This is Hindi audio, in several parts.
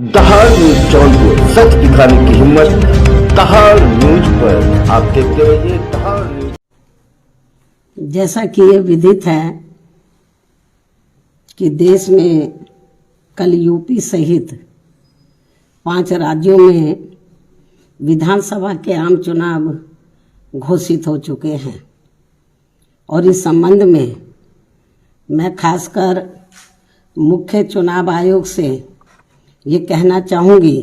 दहाड़ न्यूज जौनपुर, सच दिखाने की हिम्मत दहाड़ न्यूज पर। आप देखते रहिए दहाड़ न्यूज। जैसा कि ये विदित है कि देश में कल यूपी सहित 5 राज्यों में विधानसभा के आम चुनाव घोषित हो चुके हैं और इस संबंध में मैं खासकर मुख्य चुनाव आयोग से ये कहना चाहूँगी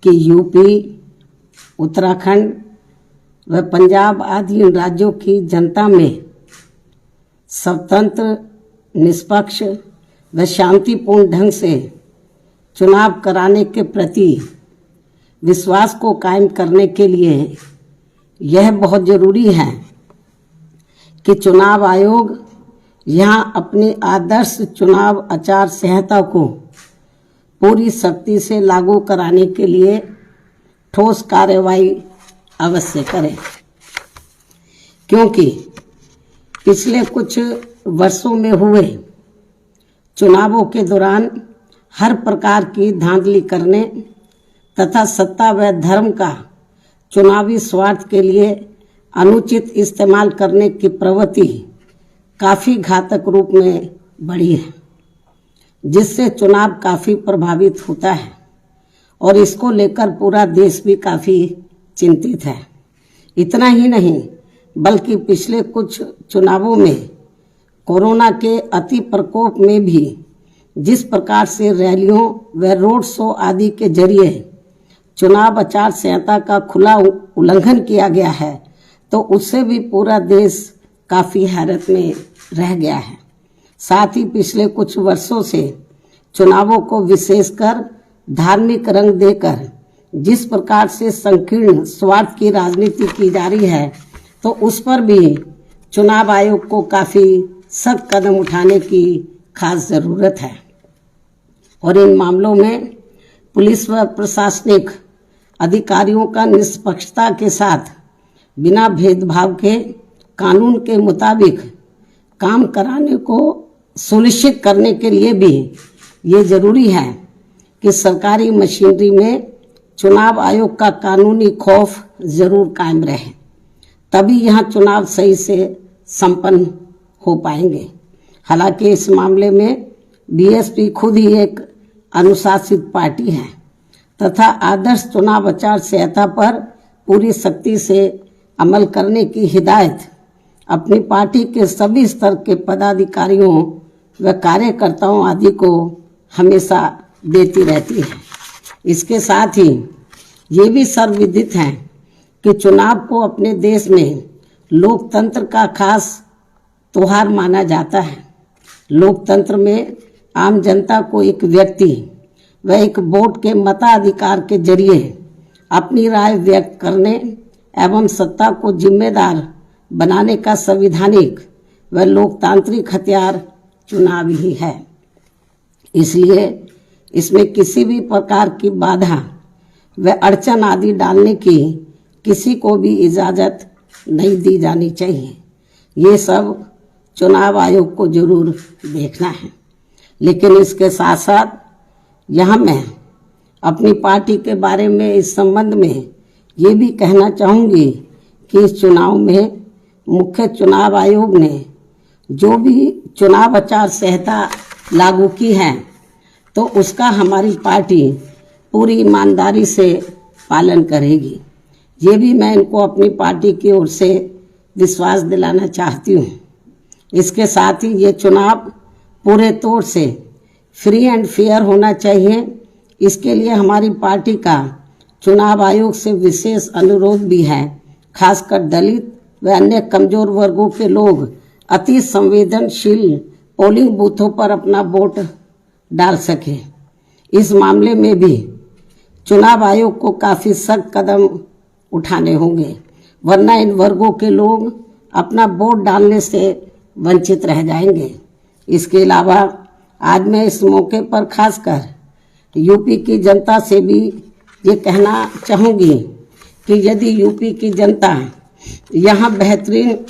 कि यूपी, उत्तराखंड व पंजाब आदि इन राज्यों की जनता में स्वतंत्र, निष्पक्ष व शांतिपूर्ण ढंग से चुनाव कराने के प्रति विश्वास को कायम करने के लिए यह बहुत ज़रूरी है कि चुनाव आयोग यहाँ अपनी आदर्श चुनाव आचार संहिता को पूरी सख्ती से लागू कराने के लिए ठोस कार्रवाई अवश्य करें, क्योंकि पिछले कुछ वर्षों में हुए चुनावों के दौरान हर प्रकार की धांधली करने तथा सत्ता व धर्म का चुनावी स्वार्थ के लिए अनुचित इस्तेमाल करने की प्रवृत्ति काफ़ी घातक रूप में बढ़ी है, जिससे चुनाव काफ़ी प्रभावित होता है और इसको लेकर पूरा देश भी काफ़ी चिंतित है। इतना ही नहीं बल्कि पिछले कुछ चुनावों में कोरोना के अति प्रकोप में भी जिस प्रकार से रैलियों व रोड शो आदि के जरिए चुनाव आचार संहिता का खुला उल्लंघन किया गया है, तो उससे भी पूरा देश काफ़ी हैरत में रह गया है। साथ ही पिछले कुछ वर्षों से चुनावों को विशेषकर धार्मिक रंग देकर जिस प्रकार से संकीर्ण स्वार्थ की राजनीति की जा रही है, तो उस पर भी चुनाव आयोग को काफ़ी सख्त कदम उठाने की खास ज़रूरत है और इन मामलों में पुलिस व प्रशासनिक अधिकारियों का निष्पक्षता के साथ बिना भेदभाव के कानून के मुताबिक काम कराने को सुनिश्चित करने के लिए भी ये जरूरी है कि सरकारी मशीनरी में चुनाव आयोग का कानूनी खौफ जरूर कायम रहे, तभी यहाँ चुनाव सही से संपन्न हो पाएंगे। हालांकि इस मामले में बीएसपी खुद ही एक अनुशासित पार्टी है तथा आदर्श चुनाव आचार संहिता पर पूरी सख्ती से अमल करने की हिदायत अपनी पार्टी के सभी स्तर के पदाधिकारियों व कार्यकर्ताओं आदि को हमेशा देती रहती है। इसके साथ ही ये भी सर्वविदित है कि चुनाव को अपने देश में लोकतंत्र का खास त्योहार माना जाता है। लोकतंत्र में आम जनता को एक व्यक्ति व एक वोट के मताधिकार के जरिए अपनी राय व्यक्त करने एवं सत्ता को जिम्मेदार बनाने का संवैधानिक व लोकतांत्रिक हथियार चुनाव ही है। इसलिए इसमें किसी भी प्रकार की बाधा व अड़चन आदि डालने की किसी को भी इजाज़त नहीं दी जानी चाहिए। ये सब चुनाव आयोग को जरूर देखना है। लेकिन इसके साथ साथ यहाँ मैं अपनी पार्टी के बारे में इस संबंध में ये भी कहना चाहूँगी कि इस चुनाव में मुख्य चुनाव आयोग ने जो भी चुनाव आचार संहिता लागू की है, तो उसका हमारी पार्टी पूरी ईमानदारी से पालन करेगी। ये भी मैं इनको अपनी पार्टी की ओर से विश्वास दिलाना चाहती हूँ। इसके साथ ही ये चुनाव पूरे तौर से फ्री एंड फेयर होना चाहिए। इसके लिए हमारी पार्टी का चुनाव आयोग से विशेष अनुरोध भी है, खासकर दलित व अन्य कमजोर वर्गों के लोग अति संवेदनशील पोलिंग बूथों पर अपना वोट डाल सके। इस मामले में भी चुनाव आयोग को काफ़ी सख्त कदम उठाने होंगे, वरना इन वर्गों के लोग अपना वोट डालने से वंचित रह जाएंगे। इसके अलावा आज मैं इस मौके पर खासकर यूपी की जनता से भी ये कहना चाहूँगी कि यदि यूपी की जनता यहाँ बेहतरीन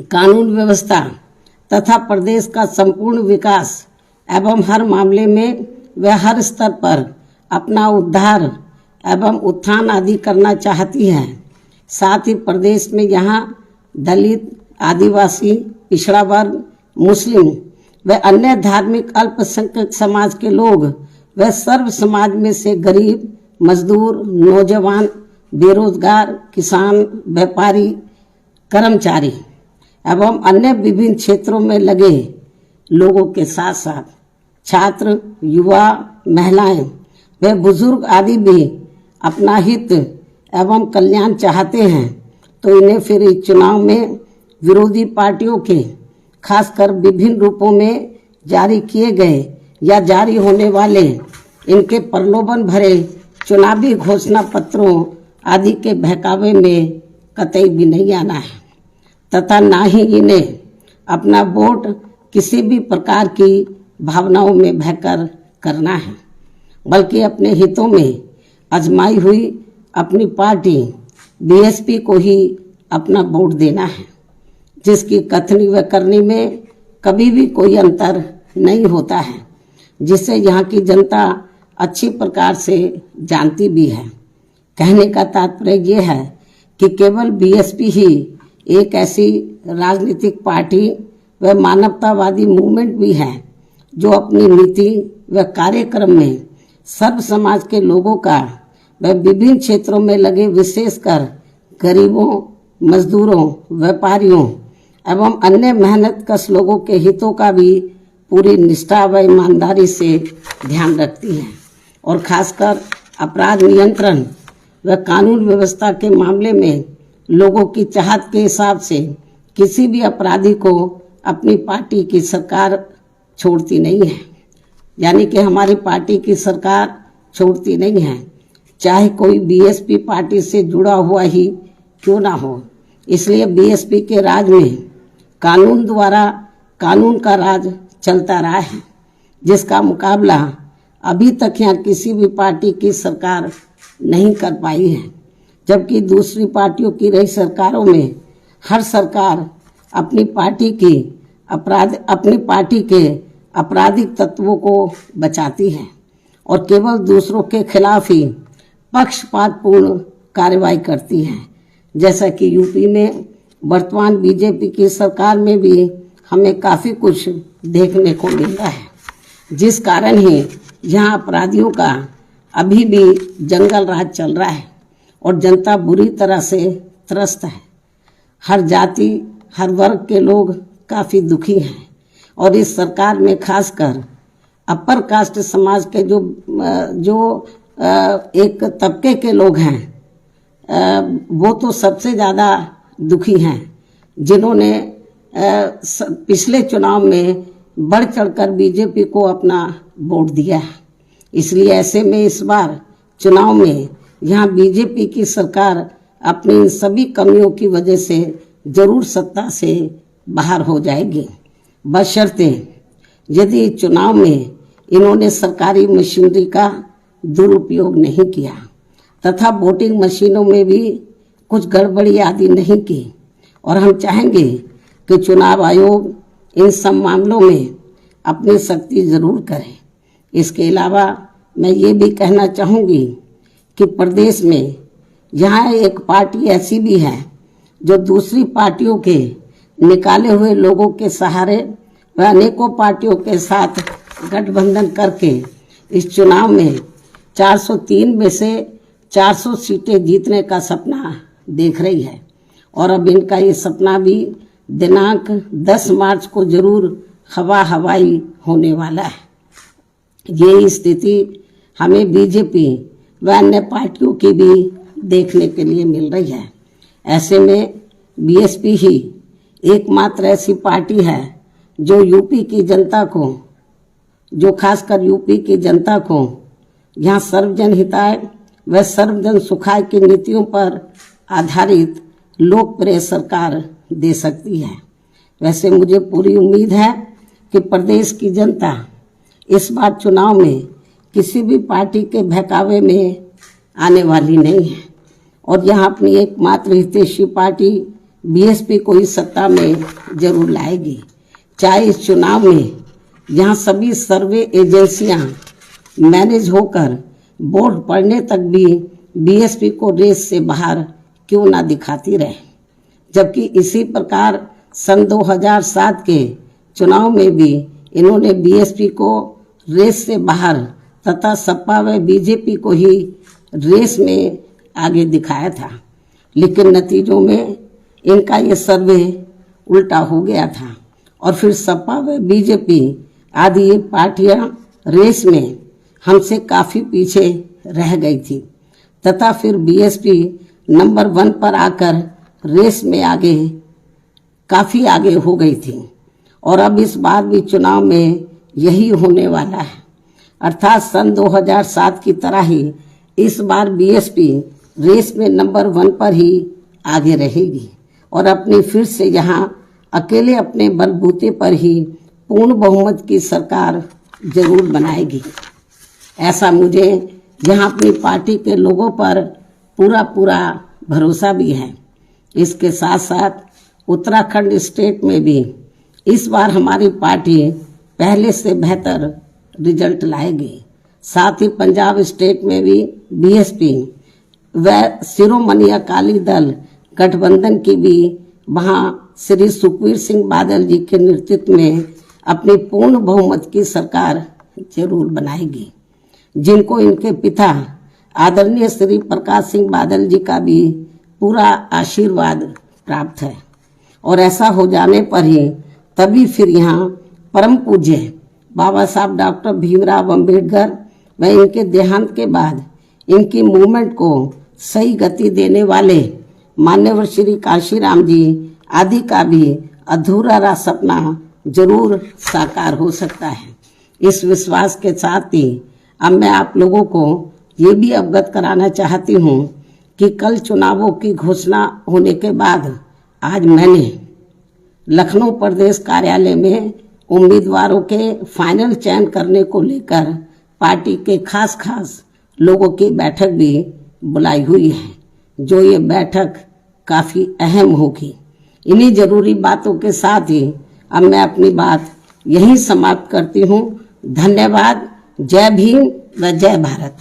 कानून व्यवस्था तथा प्रदेश का संपूर्ण विकास एवं हर मामले में वह हर स्तर पर अपना उद्धार एवं उत्थान आदि करना चाहती है। साथ ही प्रदेश में यहाँ दलित, आदिवासी, पिछड़ा वर्ग, मुस्लिम व अन्य धार्मिक अल्पसंख्यक समाज के लोग व सर्व समाज में से गरीब, मजदूर, नौजवान, बेरोजगार, किसान, व्यापारी, कर्मचारी एवं अन्य विभिन्न क्षेत्रों में लगे लोगों के साथ साथ छात्र, युवा, महिलाएं व बुजुर्ग आदि भी अपना हित एवं कल्याण चाहते हैं, तो इन्हें फिर इस चुनाव में विरोधी पार्टियों के खासकर विभिन्न रूपों में जारी किए गए या जारी होने वाले इनके प्रलोभन भरे चुनावी घोषणा पत्रों आदि के बहकावे में कतई भी नहीं आना है तथा ना ही इन्हें अपना वोट किसी भी प्रकार की भावनाओं में बहकर करना है, बल्कि अपने हितों में आजमाई हुई अपनी पार्टी बीएसपी को ही अपना वोट देना है, जिसकी कथनी व करनी में कभी भी कोई अंतर नहीं होता है, जिसे यहाँ की जनता अच्छी प्रकार से जानती भी है। कहने का तात्पर्य ये है कि केवल बीएसपी ही एक ऐसी राजनीतिक पार्टी व मानवतावादी मूवमेंट भी है जो अपनी नीति व कार्यक्रम में सर्व समाज के लोगों का व विभिन्न क्षेत्रों में लगे विशेषकर गरीबों, मजदूरों, व्यापारियों एवं अन्य मेहनतकश लोगों के हितों का भी पूरी निष्ठा व ईमानदारी से ध्यान रखती है और खासकर अपराध नियंत्रण व कानून व्यवस्था के मामले में लोगों की चाहत के हिसाब से किसी भी अपराधी को अपनी पार्टी की सरकार छोड़ती नहीं है। यानी कि हमारी पार्टी की सरकार छोड़ती नहीं है, चाहे कोई बीएसपी पार्टी से जुड़ा हुआ ही क्यों ना हो। इसलिए बीएसपी के राज में कानून द्वारा कानून का राज चलता रहा है, जिसका मुकाबला अभी तक यहाँ किसी भी पार्टी की सरकार नहीं कर पाई है। जबकि दूसरी पार्टियों की रही सरकारों में हर सरकार अपनी पार्टी के आपराधिक तत्वों को बचाती है और केवल दूसरों के खिलाफ ही पक्षपातपूर्ण कार्रवाई करती है। जैसा कि यूपी में वर्तमान बीजेपी की सरकार में भी हमें काफ़ी कुछ देखने को मिल रहा है, जिस कारण ही यहाँ अपराधियों का अभी भी जंगल राज चल रहा है और जनता बुरी तरह से त्रस्त है। हर जाति, हर वर्ग के लोग काफ़ी दुखी हैं और इस सरकार में खासकर अपर कास्ट समाज के जो एक तबके के लोग हैं, वो तो सबसे ज़्यादा दुखी हैं, जिन्होंने पिछले चुनाव में बढ़ चढ़कर बीजेपी को अपना वोट दिया है। इसलिए ऐसे में इस बार चुनाव में यहाँ बीजेपी की सरकार अपनी इन सभी कमियों की वजह से जरूर सत्ता से बाहर हो जाएगी, बशर्ते यदि चुनाव में इन्होंने सरकारी मशीनरी का दुरुपयोग नहीं किया तथा वोटिंग मशीनों में भी कुछ गड़बड़ी आदि नहीं की। और हम चाहेंगे कि चुनाव आयोग इन सब मामलों में अपनी सख्ती जरूर करे। इसके अलावा मैं ये भी कहना चाहूँगी कि प्रदेश में यहाँ एक पार्टी ऐसी भी है जो दूसरी पार्टियों के निकाले हुए लोगों के सहारे व अनेकों पार्टियों के साथ गठबंधन करके इस चुनाव में 403 में से 400 सीटें जीतने का सपना देख रही है और अब इनका ये सपना भी दिनांक 10 मार्च को जरूर हवाई होने वाला है। ये स्थिति हमें बीजेपी व अन्य पार्टियों की भी देखने के लिए मिल रही है। ऐसे में बीएसपी ही एकमात्र ऐसी पार्टी है जो यूपी की जनता को, जो खासकर यूपी की जनता को यहाँ सर्वजन हिताय व सर्वजन सुखाय की नीतियों पर आधारित लोकप्रिय सरकार दे सकती है। वैसे मुझे पूरी उम्मीद है कि प्रदेश की जनता इस बार चुनाव में किसी भी पार्टी के बहकावे में आने वाली नहीं है और यहाँ अपनी एकमात्र हितैषी पार्टी बीएसपी को ही सत्ता में जरूर लाएगी। चाहे इस चुनाव में यहाँ सभी सर्वे एजेंसियाँ मैनेज होकर बोर्ड पढ़ने तक भी बीएसपी को रेस से बाहर क्यों ना दिखाती रहे, जबकि इसी प्रकार सन 2007 के चुनाव में भी इन्होंने बीएसपी को रेस से बाहर तथा सपा व बीजेपी को ही रेस में आगे दिखाया था। लेकिन नतीजों में इनका ये सर्वे उल्टा हो गया था और फिर सपा व बीजेपी आदि ये पार्टियां रेस में हमसे काफी पीछे रह गई थी तथा फिर बीएसपी नंबर 1 पर आकर रेस में काफी आगे हो गई थी और अब इस बार भी चुनाव में यही होने वाला है। अर्थात सन 2007 की तरह ही इस बार बीएसपी रेस में नंबर 1 पर ही आगे रहेगी और अपनी फिर से यहाँ अकेले अपने बलबूते पर ही पूर्ण बहुमत की सरकार जरूर बनाएगी। ऐसा मुझे यहाँ अपनी पार्टी के लोगों पर पूरा भरोसा भी है। इसके साथ साथ उत्तराखंड स्टेट में भी इस बार हमारी पार्टी पहले से बेहतर रिजल्ट लाएगी। साथ ही पंजाब स्टेट में भी बीएसपी व शिरोमणि अकाली दल गठबंधन की भी वहां श्री सुखबीर सिंह बादल जी के नेतृत्व में अपनी पूर्ण बहुमत की सरकार जरूर बनाएगी, जिनको इनके पिता आदरणीय श्री प्रकाश सिंह बादल जी का भी पूरा आशीर्वाद प्राप्त है। और ऐसा हो जाने पर ही तभी फिर यहाँ परम पूज्य बाबा साहब डॉक्टर भीमराव अंबेडकर व इनके देहांत के बाद इनकी मूवमेंट को सही गति देने वाले मान्यवर श्री काशीराम जी आदि का भी अधूरा रहा सपना जरूर साकार हो सकता है। इस विश्वास के साथ ही अब मैं आप लोगों को ये भी अवगत कराना चाहती हूँ कि कल चुनावों की घोषणा होने के बाद आज मैंने लखनऊ प्रदेश कार्यालय में उम्मीदवारों के फाइनल चयन करने को लेकर पार्टी के खास लोगों की बैठक भी बुलाई हुई है, जो ये बैठक काफी अहम होगी। इन्हीं जरूरी बातों के साथ ही अब मैं अपनी बात यहीं समाप्त करती हूँ। धन्यवाद। जय भीम व जय भारत।